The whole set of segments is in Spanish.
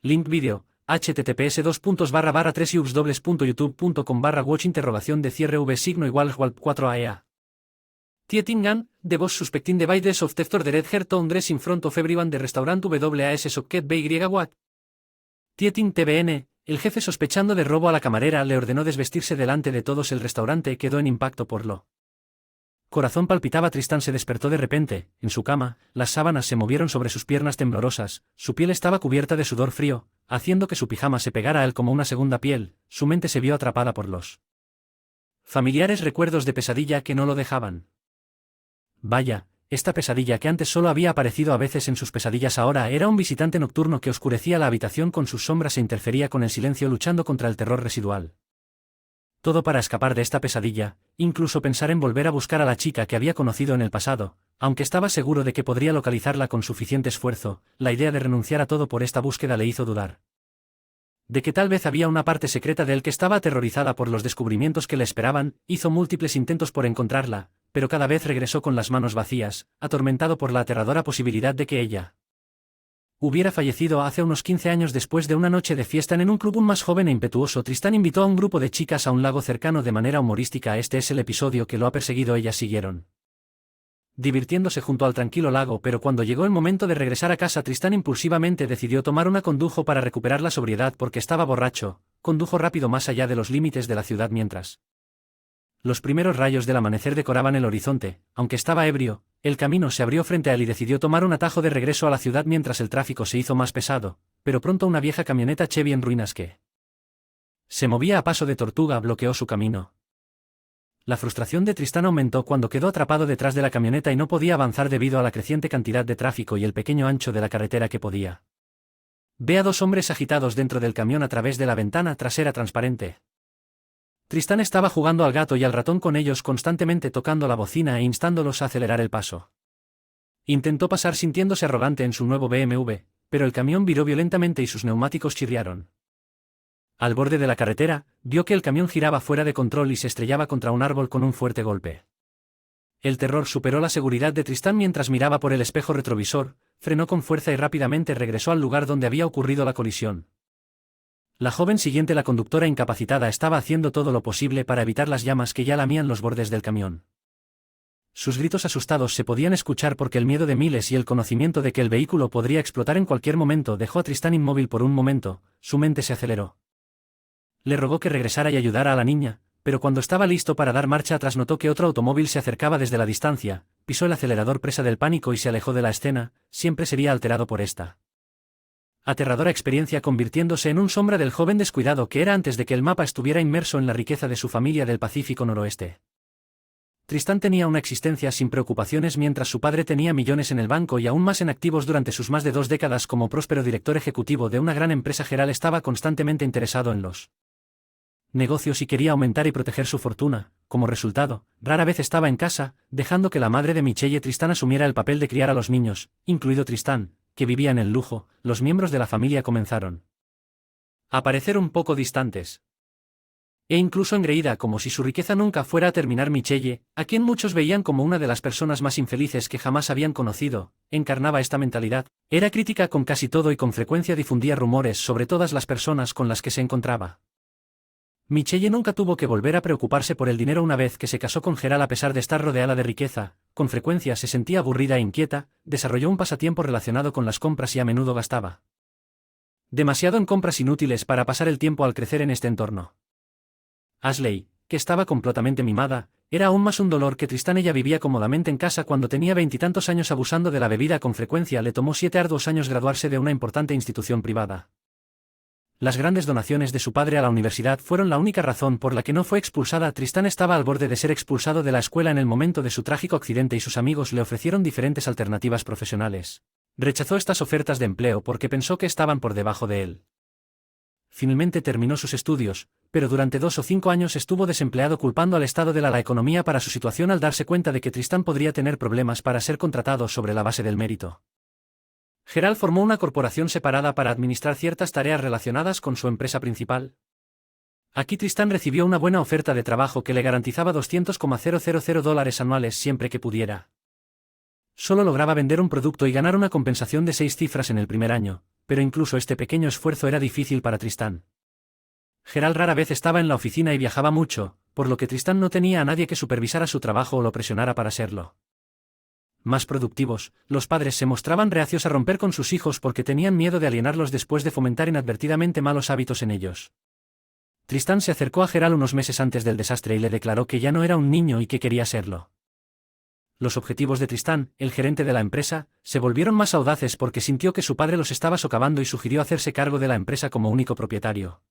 Link video, https://3ubs.youtube.com/watch_de cierre v signo igual 4aea. The boss suspecting the bite of theft the red hair town dress in front of everyone the restaurant WAS socket by what? Tieting TVN, el jefe sospechando de robo a la camarera le ordenó desvestirse delante de todos. El restaurante quedó en impacto por lo. Corazón palpitaba. Tristán se despertó de repente, en su cama, las sábanas se movieron sobre sus piernas temblorosas, su piel estaba cubierta de sudor frío, haciendo que su pijama se pegara a él como una segunda piel. Su mente se vio atrapada por los familiares recuerdos de pesadilla que no lo dejaban. Vaya, esta pesadilla que antes solo había aparecido a veces en sus pesadillas ahora era un visitante nocturno que oscurecía la habitación con sus sombras e interfería con el silencio luchando contra el terror residual. Todo para escapar de esta pesadilla, incluso pensar en volver a buscar a la chica que había conocido en el pasado, aunque estaba seguro de que podría localizarla con suficiente esfuerzo, la idea de renunciar a todo por esta búsqueda le hizo dudar. De que tal vez había una parte secreta de él que estaba aterrorizada por los descubrimientos que le esperaban. Hizo múltiples intentos por encontrarla, pero cada vez regresó con las manos vacías, atormentado por la aterradora posibilidad de que ella hubiera fallecido hace unos 15 años después de una noche de fiesta en un club. Un más joven e impetuoso Tristán invitó a un grupo de chicas a un lago cercano de manera humorística. Este es el episodio que lo ha perseguido. Ellas siguieron divirtiéndose junto al tranquilo lago, pero cuando llegó el momento de regresar a casa, Tristán impulsivamente decidió tomar una condujo para recuperar la sobriedad porque estaba borracho. Condujo rápido más allá de los límites de la ciudad mientras los primeros rayos del amanecer decoraban el horizonte. Aunque estaba ebrio, el camino se abrió frente a él y decidió tomar un atajo de regreso a la ciudad mientras el tráfico se hizo más pesado, pero pronto una vieja camioneta Chevy en ruinas que se movía a paso de tortuga bloqueó su camino. La frustración de Tristán aumentó cuando quedó atrapado detrás de la camioneta y no podía avanzar debido a la creciente cantidad de tráfico y el pequeño ancho de la carretera que podía. Ve a dos hombres agitados dentro del camión a través de la ventana trasera transparente. Tristán estaba jugando al gato y al ratón con ellos, constantemente tocando la bocina e instándolos a acelerar el paso. Intentó pasar sintiéndose arrogante en su nuevo BMW, pero el camión viró violentamente y sus neumáticos chirriaron. Al borde de la carretera, vio que el camión giraba fuera de control y se estrellaba contra un árbol con un fuerte golpe. El terror superó la seguridad de Tristán mientras miraba por el espejo retrovisor, frenó con fuerza y rápidamente regresó al lugar donde había ocurrido la colisión. La joven siguiente, la conductora incapacitada, estaba haciendo todo lo posible para evitar las llamas que ya lamían los bordes del camión. Sus gritos asustados se podían escuchar porque el miedo de Miles y el conocimiento de que el vehículo podría explotar en cualquier momento dejó a Tristán inmóvil por un momento. Su mente se aceleró. Le rogó que regresara y ayudara a la niña, pero cuando estaba listo para dar marcha atrás notó que otro automóvil se acercaba desde la distancia, pisó el acelerador presa del pánico y se alejó de la escena. Siempre sería alterado por esta aterradora experiencia, convirtiéndose en un sombra del joven descuidado que era antes de que el mapa estuviera inmerso en la riqueza de su familia del Pacífico Noroeste. Tristán tenía una existencia sin preocupaciones mientras su padre tenía millones en el banco y aún más en activos. Durante sus más de 2 décadas como próspero director ejecutivo de una gran empresa, Gerald estaba constantemente interesado en los negocios y quería aumentar y proteger su fortuna. Como resultado, rara vez estaba en casa, dejando que la madre de Michelle, Tristán, asumiera el papel de criar a los niños, incluido Tristán, que vivía en el lujo. Los miembros de la familia comenzaron a parecer un poco distantes e incluso engreída, como si su riqueza nunca fuera a terminar. Michelle, a quien muchos veían como una de las personas más infelices que jamás habían conocido, encarnaba esta mentalidad. Era crítica con casi todo y con frecuencia difundía rumores sobre todas las personas con las que se encontraba. Michelle nunca tuvo que volver a preocuparse por el dinero una vez que se casó con Gerald. A pesar de estar rodeada de riqueza, con frecuencia se sentía aburrida e inquieta. Desarrolló un pasatiempo relacionado con las compras y a menudo gastaba demasiado en compras inútiles para pasar el tiempo al crecer en este entorno. Ashley, que estaba completamente mimada, era aún más un dolor que Tristán. Ella vivía cómodamente en casa cuando tenía 20 y tantos años, abusando de la bebida con frecuencia. Le tomó 7 arduos años graduarse de una importante institución privada. Las grandes donaciones de su padre a la universidad fueron la única razón por la que no fue expulsada. Tristán estaba al borde de ser expulsado de la escuela en el momento de su trágico accidente y sus amigos le ofrecieron diferentes alternativas profesionales. Rechazó estas ofertas de empleo porque pensó que estaban por debajo de él. Finalmente terminó sus estudios, pero durante 2 o 5 años estuvo desempleado, culpando al estado de la economía para su situación al darse cuenta de que Tristán podría tener problemas para ser contratado sobre la base del mérito. Gerald formó una corporación separada para administrar ciertas tareas relacionadas con su empresa principal. Aquí Tristán recibió una buena oferta de trabajo que le garantizaba $200,000 anuales siempre que pudiera Solo lograba vender un producto y ganar una compensación de 6 cifras en el primer año, pero incluso este pequeño esfuerzo era difícil para Tristán. Gerald rara vez estaba en la oficina y viajaba mucho, por lo que Tristán no tenía a nadie que supervisara su trabajo o lo presionara para serlo. Más productivos, los padres se mostraban reacios a romper con sus hijos porque tenían miedo de alienarlos después de fomentar inadvertidamente malos hábitos en ellos. Tristán se acercó a Gerald unos meses antes del desastre y le declaró que ya no era un niño y que quería serlo. Los objetivos de Tristán, el gerente de la empresa, se volvieron más audaces porque sintió que su padre los estaba socavando y sugirió hacerse cargo de la empresa como único propietario.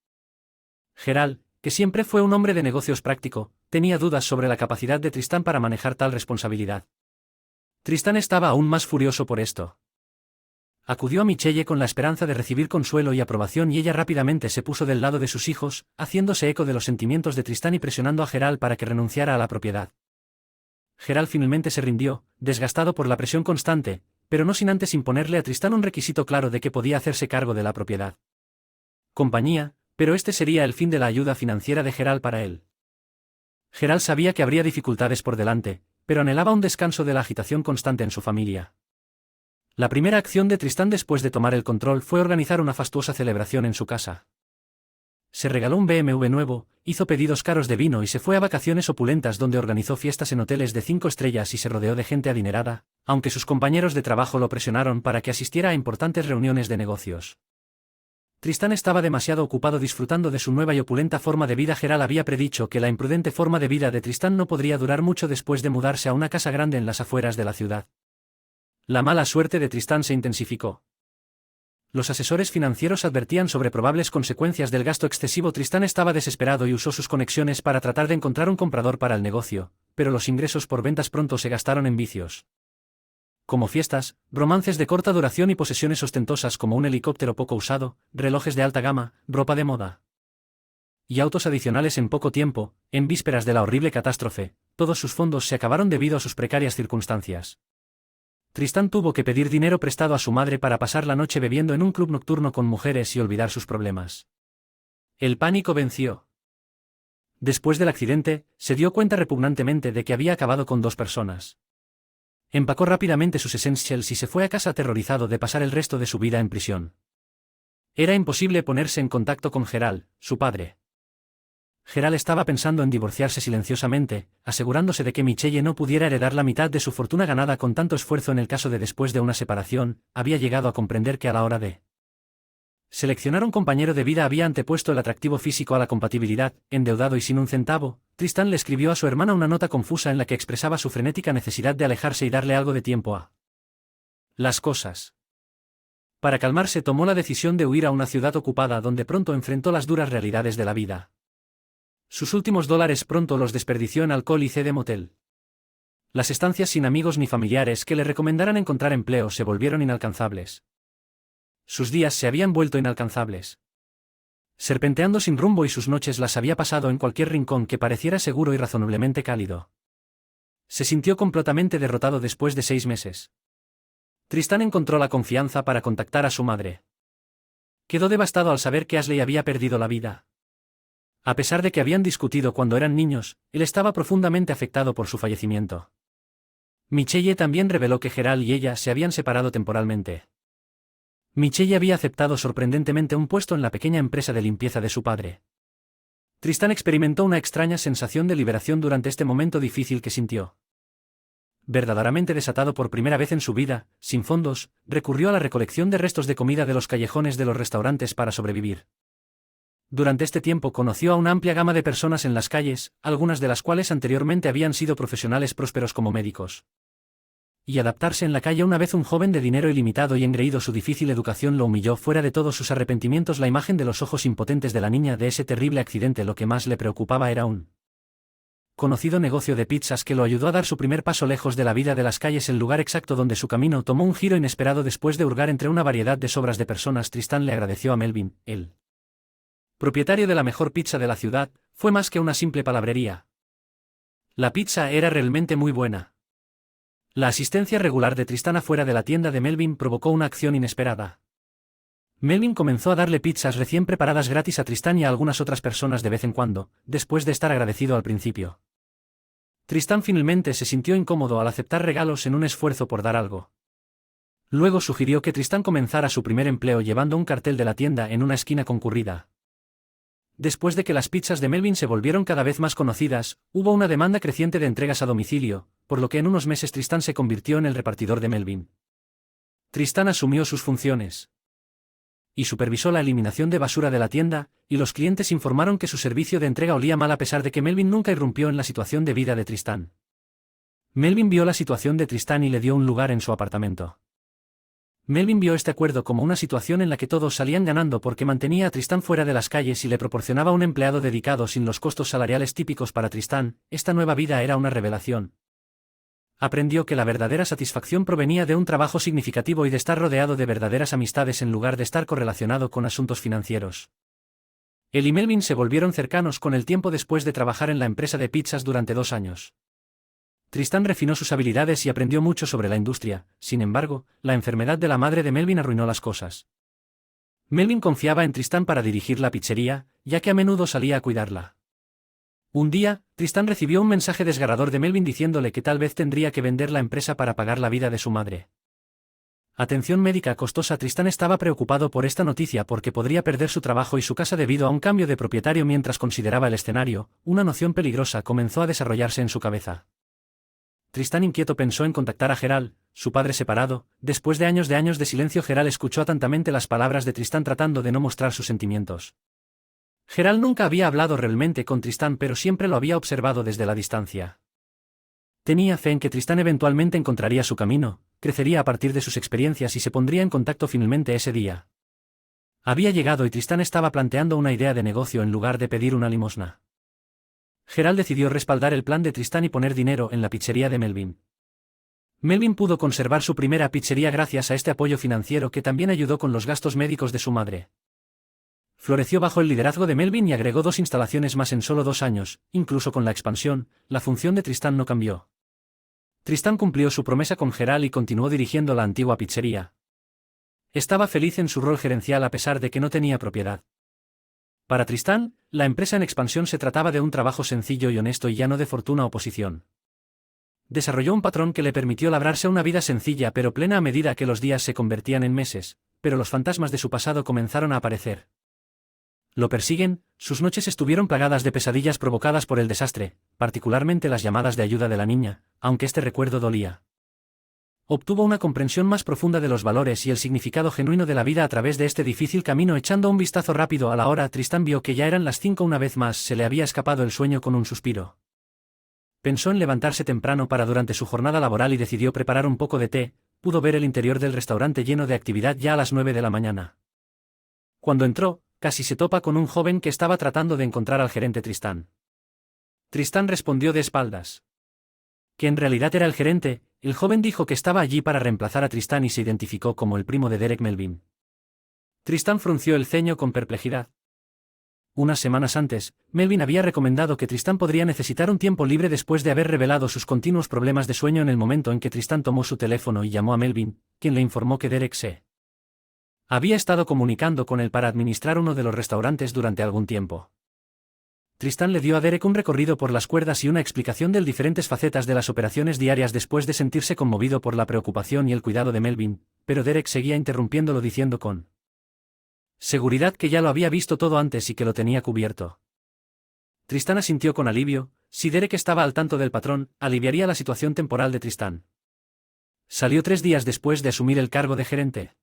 Gerald, que siempre fue un hombre de negocios práctico, tenía dudas sobre la capacidad de Tristán para manejar tal responsabilidad. Tristán estaba aún más furioso por esto. Acudió a Michelle con la esperanza de recibir consuelo y aprobación y ella rápidamente se puso del lado de sus hijos, haciéndose eco de los sentimientos de Tristán y presionando a Gerald para que renunciara a la propiedad. Gerald finalmente se rindió, desgastado por la presión constante, pero no sin antes imponerle a Tristán un requisito claro de que podía hacerse cargo de la propiedad. Compañía, pero este sería el fin de la ayuda financiera de Gerald para él. Gerald sabía que habría dificultades por delante, pero anhelaba un descanso de la agitación constante en su familia. La primera acción de Tristán después de tomar el control fue organizar una fastuosa celebración en su casa. Se regaló un BMW nuevo, hizo pedidos caros de vino y se fue a vacaciones opulentas donde organizó fiestas en hoteles de 5 estrellas y se rodeó de gente adinerada, aunque sus compañeros de trabajo lo presionaron para que asistiera a importantes reuniones de negocios. Tristán estaba demasiado ocupado disfrutando de su nueva y opulenta forma de vida. Gerald había predicho que la imprudente forma de vida de Tristán no podría durar mucho después de mudarse a una casa grande en las afueras de la ciudad. La mala suerte de Tristán se intensificó. Los asesores financieros advertían sobre probables consecuencias del gasto excesivo. Tristán estaba desesperado y usó sus conexiones para tratar de encontrar un comprador para el negocio, pero los ingresos por ventas pronto se gastaron en vicios. Como fiestas, romances de corta duración y posesiones ostentosas como un helicóptero poco usado, relojes de alta gama, ropa de moda y autos adicionales en poco tiempo, en vísperas de la horrible catástrofe, todos sus fondos se acabaron debido a sus precarias circunstancias. Tristán tuvo que pedir dinero prestado a su madre para pasar la noche bebiendo en un club nocturno con mujeres y olvidar sus problemas. El pánico venció. Después del accidente, se dio cuenta repugnantemente de que había acabado con 2 personas. Empacó rápidamente sus essentials y se fue a casa aterrorizado de pasar el resto de su vida en prisión. Era imposible ponerse en contacto con Gerald, su padre. Gerald estaba pensando en divorciarse silenciosamente, asegurándose de que Michelle no pudiera heredar la mitad de su fortuna ganada con tanto esfuerzo en el caso de después de una separación. Había llegado a comprender que a la hora de seleccionar un compañero de vida había antepuesto el atractivo físico a la compatibilidad. Endeudado y sin un centavo, Tristán le escribió a su hermana una nota confusa en la que expresaba su frenética necesidad de alejarse y darle algo de tiempo a las cosas. Para calmarse tomó la decisión de huir a una ciudad ocupada donde pronto enfrentó las duras realidades de la vida. Sus últimos dólares pronto los desperdició en alcohol y de motel. Las estancias sin amigos ni familiares que le recomendaran encontrar empleo se volvieron inalcanzables. Sus días se habían vuelto inalcanzables. Serpenteando sin rumbo y sus noches las había pasado en cualquier rincón que pareciera seguro y razonablemente cálido. Se sintió completamente derrotado después de 6 meses. Tristán encontró la confianza para contactar a su madre. Quedó devastado al saber que Ashley había perdido la vida. A pesar de que habían discutido cuando eran niños, él estaba profundamente afectado por su fallecimiento. Michelle también reveló que Gerald y ella se habían separado temporalmente. Michelle había aceptado sorprendentemente un puesto en la pequeña empresa de limpieza de su padre. Tristán experimentó una extraña sensación de liberación durante este momento difícil que sintió. Verdaderamente desatado por primera vez en su vida, sin fondos, recurrió a la recolección de restos de comida de los callejones de los restaurantes para sobrevivir. Durante este tiempo conoció a una amplia gama de personas en las calles, algunas de las cuales anteriormente habían sido profesionales prósperos como médicos. Y adaptarse en la calle una vez un joven de dinero ilimitado y engreído su difícil educación lo humilló fuera de todos sus arrepentimientos. La imagen de los ojos impotentes de la niña de ese terrible accidente lo que más le preocupaba era un conocido negocio de pizzas que lo ayudó a dar su primer paso lejos de la vida de las calles, el lugar exacto donde su camino tomó un giro inesperado después de hurgar entre una variedad de sobras de personas. Tristán le agradeció a Melvin, el propietario de la mejor pizza de la ciudad. Fue más que una simple palabrería. La pizza era realmente muy buena. La asistencia regular de Tristán afuera de la tienda de Melvin provocó una acción inesperada. Melvin comenzó a darle pizzas recién preparadas gratis a Tristán y a algunas otras personas de vez en cuando, después de estar agradecido al principio. Tristán finalmente se sintió incómodo al aceptar regalos en un esfuerzo por dar algo. Luego sugirió que Tristán comenzara su primer empleo llevando un cartel de la tienda en una esquina concurrida. Después de que las pizzas de Melvin se volvieron cada vez más conocidas, hubo una demanda creciente de entregas a domicilio, por lo que en unos meses Tristán se convirtió en el repartidor de Melvin. Tristán asumió sus funciones y supervisó la eliminación de basura de la tienda, y los clientes informaron que su servicio de entrega olía mal a pesar de que Melvin nunca irrumpió en la situación de vida de Tristán. Melvin vio la situación de Tristán y le dio un lugar en su apartamento. Melvin vio este acuerdo como una situación en la que todos salían ganando porque mantenía a Tristán fuera de las calles y le proporcionaba un empleado dedicado sin los costos salariales típicos para Tristán. Esta nueva vida era una revelación. Aprendió que la verdadera satisfacción provenía de un trabajo significativo y de estar rodeado de verdaderas amistades en lugar de estar correlacionado con asuntos financieros. Él y Melvin se volvieron cercanos con el tiempo después de trabajar en la empresa de pizzas durante 2 años. Tristán refinó sus habilidades y aprendió mucho sobre la industria. Sin embargo, la enfermedad de la madre de Melvin arruinó las cosas. Melvin confiaba en Tristán para dirigir la pizzería, ya que a menudo salía a cuidarla. Un día, Tristán recibió un mensaje desgarrador de Melvin diciéndole que tal vez tendría que vender la empresa para pagar la vida de su madre. Atención médica costosa. Tristán estaba preocupado por esta noticia porque podría perder su trabajo y su casa debido a un cambio de propietario mientras consideraba el escenario. Una noción peligrosa comenzó a desarrollarse en su cabeza. Tristán inquieto pensó en contactar a Gerald, su padre separado. Después de años de silencio, Gerald escuchó atentamente las palabras de Tristán tratando de no mostrar sus sentimientos. Gerald nunca había hablado realmente con Tristán, pero siempre lo había observado desde la distancia. Tenía fe en que Tristán eventualmente encontraría su camino, crecería a partir de sus experiencias y se pondría en contacto finalmente ese día. Había llegado y Tristán estaba planteando una idea de negocio en lugar de pedir una limosna. Gerald decidió respaldar el plan de Tristán y poner dinero en la pizzería de Melvin. Melvin pudo conservar su primera pizzería gracias a este apoyo financiero que también ayudó con los gastos médicos de su madre. Floreció bajo el liderazgo de Melvin y agregó 2 instalaciones más en solo 2 años. Incluso con la expansión, la función de Tristán no cambió. Tristán cumplió su promesa con Gerald y continuó dirigiendo la antigua pizzería. Estaba feliz en su rol gerencial a pesar de que no tenía propiedad. Para Tristán, la empresa en expansión se trataba de un trabajo sencillo y honesto y ya no de fortuna o posición. Desarrolló un patrón que le permitió labrarse una vida sencilla pero plena a medida que los días se convertían en meses, pero los fantasmas de su pasado comenzaron a aparecer. Lo persiguen. Sus noches estuvieron plagadas de pesadillas provocadas por el desastre, particularmente las llamadas de ayuda de la niña, aunque este recuerdo dolía. Obtuvo una comprensión más profunda de los valores y el significado genuino de la vida a través de este difícil camino. Echando un vistazo rápido a la hora, Tristán vio que ya eran las 5. Una vez más se le había escapado el sueño con un suspiro. Pensó en levantarse temprano para durante su jornada laboral y decidió preparar un poco de té. Pudo ver el interior del restaurante lleno de actividad ya a las 9 de la mañana. Cuando entró, casi se topa con un joven que estaba tratando de encontrar al gerente Tristán. Tristán respondió de espaldas que en realidad era el gerente. El joven dijo que estaba allí para reemplazar a Tristán y se identificó como el primo de Derek, Melvin. Tristán frunció el ceño con perplejidad. Unas semanas antes, Melvin había recomendado que Tristán podría necesitar un tiempo libre después de haber revelado sus continuos problemas de sueño. En el momento en que Tristán tomó su teléfono y llamó a Melvin, quien le informó que Derek se había estado comunicando con él para administrar uno de los restaurantes durante algún tiempo. Tristán le dio a Derek un recorrido por las cuerdas y una explicación de las diferentes facetas de las operaciones diarias después de sentirse conmovido por la preocupación y el cuidado de Melvin, pero Derek seguía interrumpiéndolo diciendo con seguridad que ya lo había visto todo antes y que lo tenía cubierto. Tristán asintió con alivio. Si Derek estaba al tanto del patrón, aliviaría la situación temporal de Tristán. Salió 3 días después de asumir el cargo de gerente.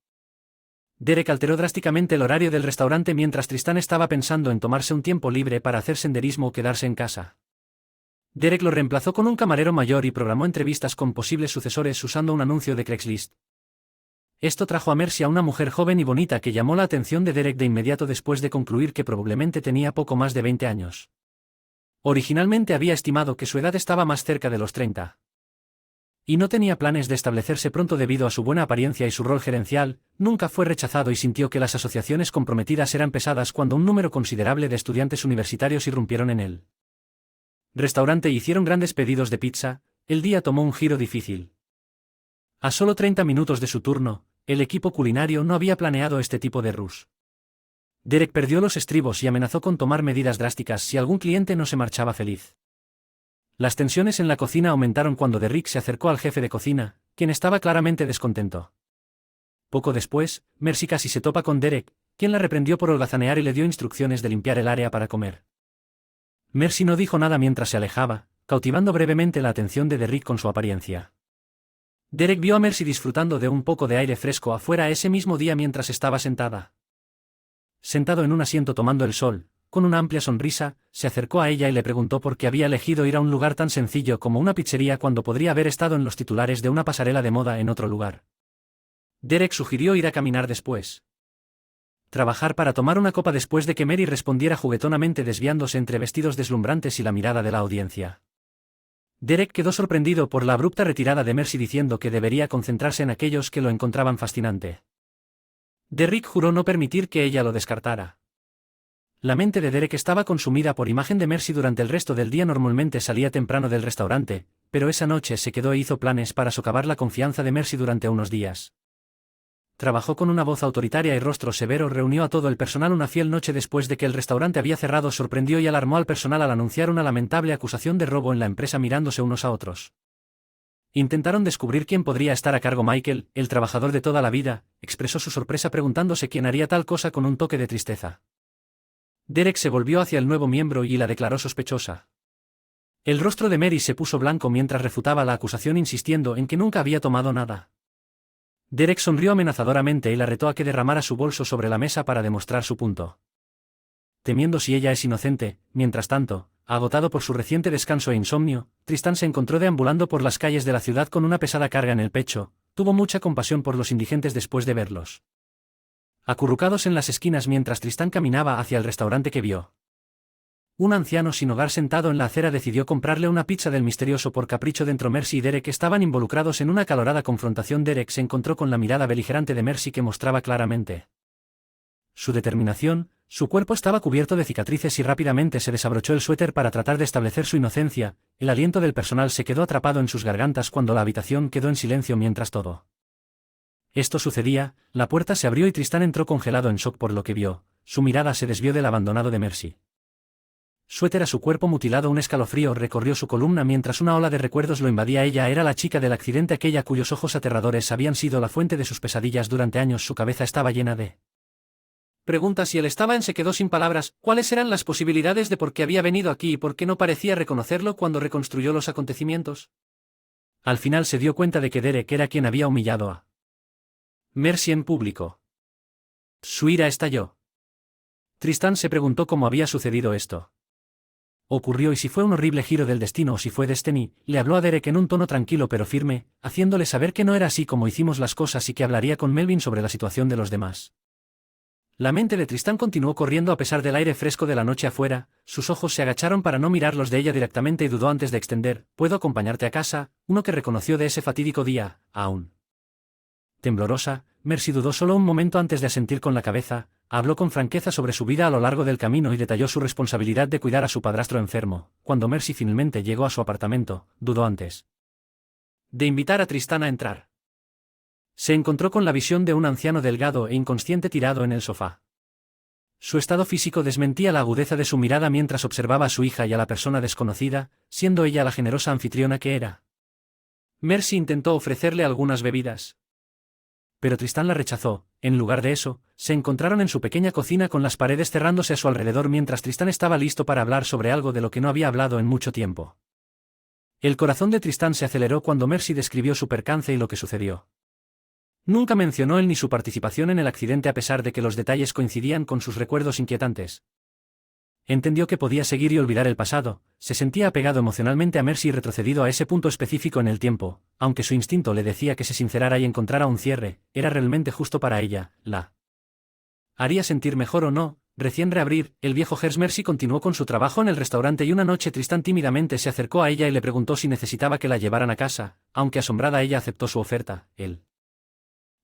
Derek alteró drásticamente el horario del restaurante mientras Tristán estaba pensando en tomarse un tiempo libre para hacer senderismo o quedarse en casa. Derek lo reemplazó con un camarero mayor y programó entrevistas con posibles sucesores usando un anuncio de Craigslist. Esto trajo a Mercia, una mujer joven y bonita que llamó la atención de Derek de inmediato después de concluir que probablemente tenía poco más de 20 años. Originalmente había estimado que su edad estaba más cerca de los 30. Y no tenía planes de establecerse pronto debido a su buena apariencia y su rol gerencial. Nunca fue rechazado y sintió que las asociaciones comprometidas eran pesadas cuando un número considerable de estudiantes universitarios irrumpieron en el restaurante y hicieron grandes pedidos de pizza. El día tomó un giro difícil. A solo 30 minutos de su turno, el equipo culinario no había planeado este tipo de rush. Derek perdió los estribos y amenazó con tomar medidas drásticas si algún cliente no se marchaba feliz. Las tensiones en la cocina aumentaron cuando Derrick se acercó al jefe de cocina, quien estaba claramente descontento. Poco después, Mercy casi se topa con Derek, quien la reprendió por holgazanear y le dio instrucciones de limpiar el área para comer. Mercy no dijo nada mientras se alejaba, cautivando brevemente la atención de Derrick con su apariencia. Derek vio a Mercy disfrutando de un poco de aire fresco afuera ese mismo día mientras estaba sentada. Sentado en un asiento tomando el sol, con una amplia sonrisa, se acercó a ella y le preguntó por qué había elegido ir a un lugar tan sencillo como una pizzería cuando podría haber estado en los titulares de una pasarela de moda en otro lugar. Derek sugirió ir a caminar después. Trabajar para tomar una copa después de que Mary respondiera juguetonamente desviándose entre vestidos deslumbrantes y la mirada de la audiencia. Derek quedó sorprendido por la abrupta retirada de Mercy diciendo que debería concentrarse en aquellos que lo encontraban fascinante. Derrick juró no permitir que ella lo descartara. La mente de Derek estaba consumida por imagen de Mercy durante el resto del día. Normalmente salía temprano del restaurante, pero esa noche se quedó e hizo planes para socavar la confianza de Mercy durante unos días. Trabajó con una voz autoritaria y rostro severo, reunió a todo el personal una fiel noche después de que el restaurante había cerrado, sorprendió y alarmó al personal al anunciar una lamentable acusación de robo en la empresa mirándose unos a otros. Intentaron descubrir quién podría estar a cargo. Michael, el trabajador de toda la vida, expresó su sorpresa preguntándose quién haría tal cosa con un toque de tristeza. Derek se volvió hacia el nuevo miembro y la declaró sospechosa. El rostro de Mary se puso blanco mientras refutaba la acusación insistiendo en que nunca había tomado nada. Derek sonrió amenazadoramente y la retó a que derramara su bolso sobre la mesa para demostrar su punto. Temiendo si ella es inocente, mientras tanto, agotado por su reciente descanso e insomnio, Tristan se encontró deambulando por las calles de la ciudad con una pesada carga en el pecho. Tuvo mucha compasión por los indigentes después de verlos acurrucados en las esquinas mientras Tristan caminaba hacia el restaurante que vio. Un anciano sin hogar sentado en la acera decidió comprarle una pizza del misterioso por capricho dentro. Mercy y Derek estaban involucrados en una acalorada confrontación. Derek se encontró con la mirada beligerante de Mercy que mostraba claramente su determinación. Su cuerpo estaba cubierto de cicatrices y rápidamente se desabrochó el suéter para tratar de establecer su inocencia. El aliento del personal se quedó atrapado en sus gargantas cuando la habitación quedó en silencio mientras todo esto sucedía. La puerta se abrió y Tristan entró congelado en shock por lo que vio. Su mirada se desvió del abandonado de Mercy. Suéter a su cuerpo mutilado. Un escalofrío recorrió su columna mientras una ola de recuerdos lo invadía. Ella era la chica del accidente, aquella cuyos ojos aterradores habían sido la fuente de sus pesadillas durante años. Su cabeza estaba llena de preguntas y él estaba se quedó sin palabras. ¿Cuáles eran las posibilidades de por qué había venido aquí y por qué no parecía reconocerlo cuando reconstruyó los acontecimientos? Al final se dio cuenta de que Derek era quien había humillado a Mercy en público. Su ira estalló. Tristan se preguntó cómo había sucedido esto. Ocurrió y si fue un horrible giro del destino o si fue Destiny. Le habló a Derek en un tono tranquilo pero firme, haciéndole saber que no era así como hicimos las cosas y que hablaría con Melvin sobre la situación de los demás. La mente de Tristan continuó corriendo a pesar del aire fresco de la noche afuera. Sus ojos se agacharon para no mirar los de ella directamente y dudó antes de extender. ¿Puedo acompañarte a casa? Uno que reconoció de ese fatídico día, aún temblorosa, Mercy dudó solo un momento antes de asentir con la cabeza. Habló con franqueza sobre su vida a lo largo del camino y detalló su responsabilidad de cuidar a su padrastro enfermo. Cuando Mercy finalmente llegó a su apartamento, dudó antes de invitar a Tristan a entrar. Se encontró con la visión de un anciano delgado e inconsciente tirado en el sofá. Su estado físico desmentía la agudeza de su mirada mientras observaba a su hija y a la persona desconocida, siendo ella la generosa anfitriona que era. Mercy intentó ofrecerle algunas bebidas, pero Tristan la rechazó. En lugar de eso, se encontraron en su pequeña cocina con las paredes cerrándose a su alrededor mientras Tristan estaba listo para hablar sobre algo de lo que no había hablado en mucho tiempo. El corazón de Tristan se aceleró cuando Mercy describió su percance y lo que sucedió. Nunca mencionó él ni su participación en el accidente a pesar de que los detalles coincidían con sus recuerdos inquietantes. Entendió que podía seguir y olvidar el pasado. Se sentía apegado emocionalmente a Mercy y retrocedido a ese punto específico en el tiempo. Aunque su instinto le decía que se sincerara y encontrara un cierre, era realmente justo para ella. La haría sentir mejor o no. Recién reabrir, el viejo Hers. Mercy continuó con su trabajo en el restaurante y una noche Tristan tímidamente se acercó a ella y le preguntó si necesitaba que la llevaran a casa. Aunque asombrada ella aceptó su oferta. El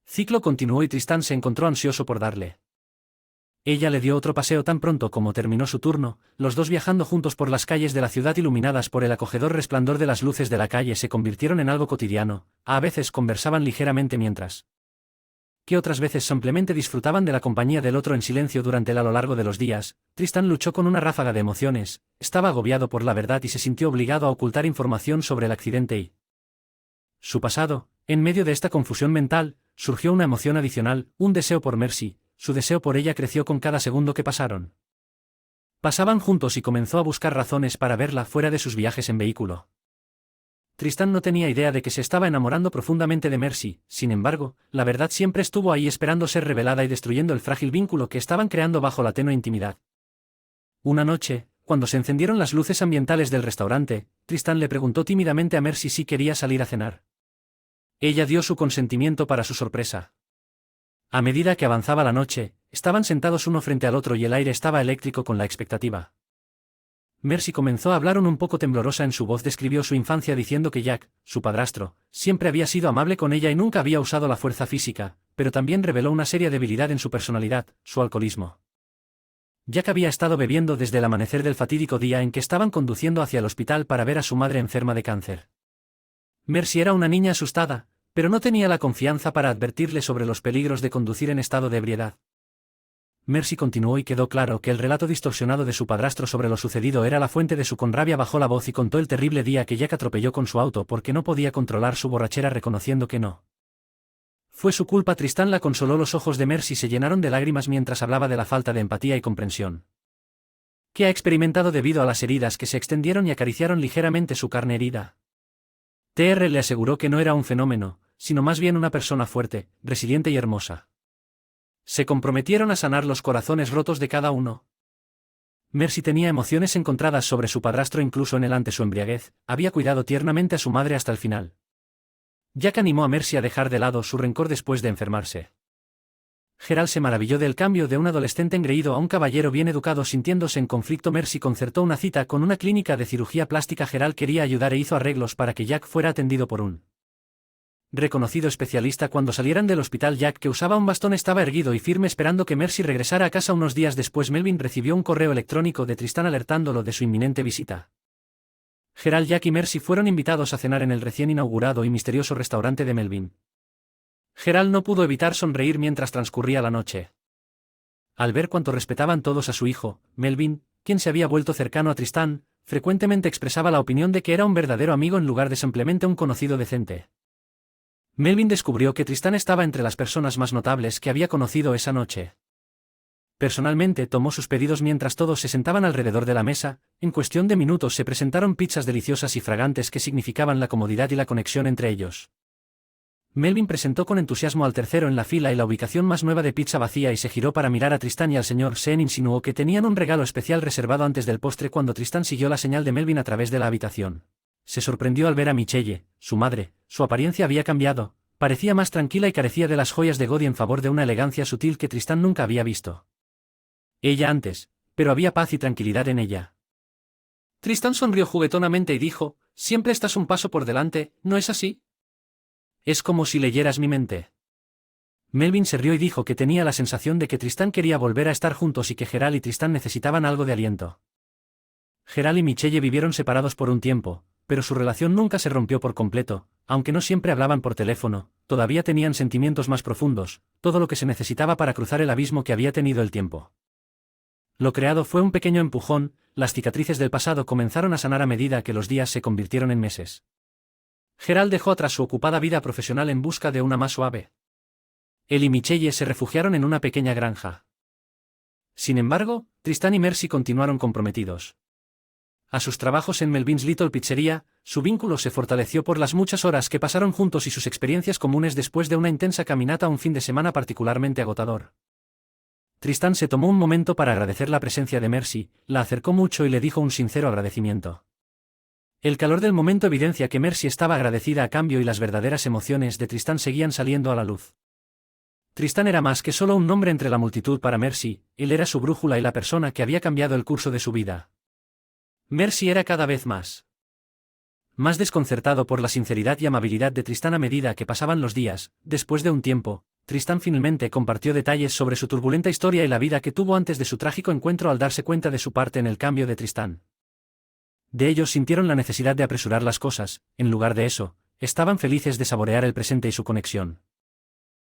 ciclo continuó y Tristan se encontró ansioso por darle. Ella le dio otro paseo tan pronto como terminó su turno. Los dos viajando juntos por las calles de la ciudad iluminadas por el acogedor resplandor de las luces de la calle se convirtieron en algo cotidiano. A veces conversaban ligeramente mientras que otras veces simplemente disfrutaban de la compañía del otro en silencio durante a lo largo de los días, Tristán luchó con una ráfaga de emociones, estaba agobiado por la verdad y se sintió obligado a ocultar información sobre el accidente y su pasado. En medio de esta confusión mental, surgió una emoción adicional, un deseo por Mercy. Su deseo por ella creció con cada segundo que pasaron. Pasaban juntos y comenzó a buscar razones para verla fuera de sus viajes en vehículo. Tristán no tenía idea de que se estaba enamorando profundamente de Mercy, sin embargo, la verdad siempre estuvo ahí esperando ser revelada y destruyendo el frágil vínculo que estaban creando bajo la tenue intimidad. Una noche, cuando se encendieron las luces ambientales del restaurante, Tristán le preguntó tímidamente a Mercy si quería salir a cenar. Ella dio su consentimiento para su sorpresa. A medida que avanzaba la noche, estaban sentados uno frente al otro y el aire estaba eléctrico con la expectativa. Mercy comenzó a hablar un poco temblorosa en su voz. Describió su infancia diciendo que Jack, su padrastro, siempre había sido amable con ella y nunca había usado la fuerza física, pero también reveló una seria debilidad en su personalidad, su alcoholismo. Jack había estado bebiendo desde el amanecer del fatídico día en que estaban conduciendo hacia el hospital para ver a su madre enferma de cáncer. Mercy era una niña asustada, pero no tenía la confianza para advertirle sobre los peligros de conducir en estado de ebriedad. Mercy continuó y quedó claro que el relato distorsionado de su padrastro sobre lo sucedido era la fuente de su rabia. Bajó la voz y contó el terrible día que Jack atropelló con su auto porque no podía controlar su borrachera, reconociendo que no fue su culpa. Tristán la consoló. Los ojos de Mercy se llenaron de lágrimas mientras hablaba de la falta de empatía y comprensión que ha experimentado debido a las heridas que se extendieron y acariciaron ligeramente su carne herida. TR le aseguró que no era un fenómeno, sino más bien una persona fuerte, resiliente y hermosa. Se comprometieron a sanar los corazones rotos de cada uno. Mercy tenía emociones encontradas sobre su padrastro incluso en él ante su embriaguez, había cuidado tiernamente a su madre hasta el final. Jack animó a Mercy a dejar de lado su rencor después de enfermarse. Gerald se maravilló del cambio de un adolescente engreído a un caballero bien educado. Sintiéndose en conflicto, Mercy concertó una cita con una clínica de cirugía plástica. Gerald quería ayudar e hizo arreglos para que Jack fuera atendido por un reconocido especialista. Cuando salieran del hospital, Jack, que usaba un bastón, estaba erguido y firme esperando que Mercy regresara a casa. Unos días después, Melvin recibió un correo electrónico de Tristán alertándolo de su inminente visita. Gerald, Jack y Mercy fueron invitados a cenar en el recién inaugurado y misterioso restaurante de Melvin. Gerald no pudo evitar sonreír mientras transcurría la noche. Al ver cuánto respetaban todos a su hijo, Melvin, quien se había vuelto cercano a Tristán, frecuentemente expresaba la opinión de que era un verdadero amigo en lugar de simplemente un conocido decente. Melvin descubrió que Tristán estaba entre las personas más notables que había conocido esa noche. Personalmente tomó sus pedidos mientras todos se sentaban alrededor de la mesa. En cuestión de minutos se presentaron pizzas deliciosas y fragantes que significaban la comodidad y la conexión entre ellos. Melvin presentó con entusiasmo al tercero en la fila y la ubicación más nueva de pizza vacía y se giró para mirar a Tristán y al señor Sen. Insinuó que tenían un regalo especial reservado antes del postre. Cuando Tristán siguió la señal de Melvin a través de la habitación, se sorprendió al ver a Michelle, su madre. Su apariencia había cambiado, parecía más tranquila y carecía de las joyas de Godi en favor de una elegancia sutil que Tristán nunca había visto ella antes, pero había paz y tranquilidad en ella. Tristán sonrió juguetonamente y dijo: «Siempre estás un paso por delante, ¿no es así? Es como si leyeras mi mente». Melvin se rió y dijo que tenía la sensación de que Tristán quería volver a estar juntos y que Gerald y Tristán necesitaban algo de aliento. Gerald y Michelle vivieron separados por un tiempo, pero su relación nunca se rompió por completo. Aunque no siempre hablaban por teléfono, todavía tenían sentimientos más profundos, todo lo que se necesitaba para cruzar el abismo que había tenido el tiempo. Lo creado fue un pequeño empujón. Las cicatrices del pasado comenzaron a sanar a medida que los días se convirtieron en meses. Gerald dejó atrás su ocupada vida profesional en busca de una más suave. Él y Michelle se refugiaron en una pequeña granja. Sin embargo, Tristán y Mercy continuaron comprometidos. A sus trabajos en Melvin's Little Pizzeria, su vínculo se fortaleció por las muchas horas que pasaron juntos y sus experiencias comunes después de una intensa caminata un fin de semana particularmente agotador. Tristán se tomó un momento para agradecer la presencia de Mercy, la acercó mucho y le dijo un sincero agradecimiento. El calor del momento evidencia que Mercy estaba agradecida a cambio y las verdaderas emociones de Tristán seguían saliendo a la luz. Tristán era más que solo un nombre entre la multitud para Mercy, él era su brújula y la persona que había cambiado el curso de su vida. Mercy era cada vez más desconcertado por la sinceridad y amabilidad de Tristán a medida que pasaban los días. Después de un tiempo, Tristán finalmente compartió detalles sobre su turbulenta historia y la vida que tuvo antes de su trágico encuentro al darse cuenta de su parte en el cambio de Tristán. De ellos sintieron la necesidad de apresurar las cosas. En lugar de eso, estaban felices de saborear el presente y su conexión.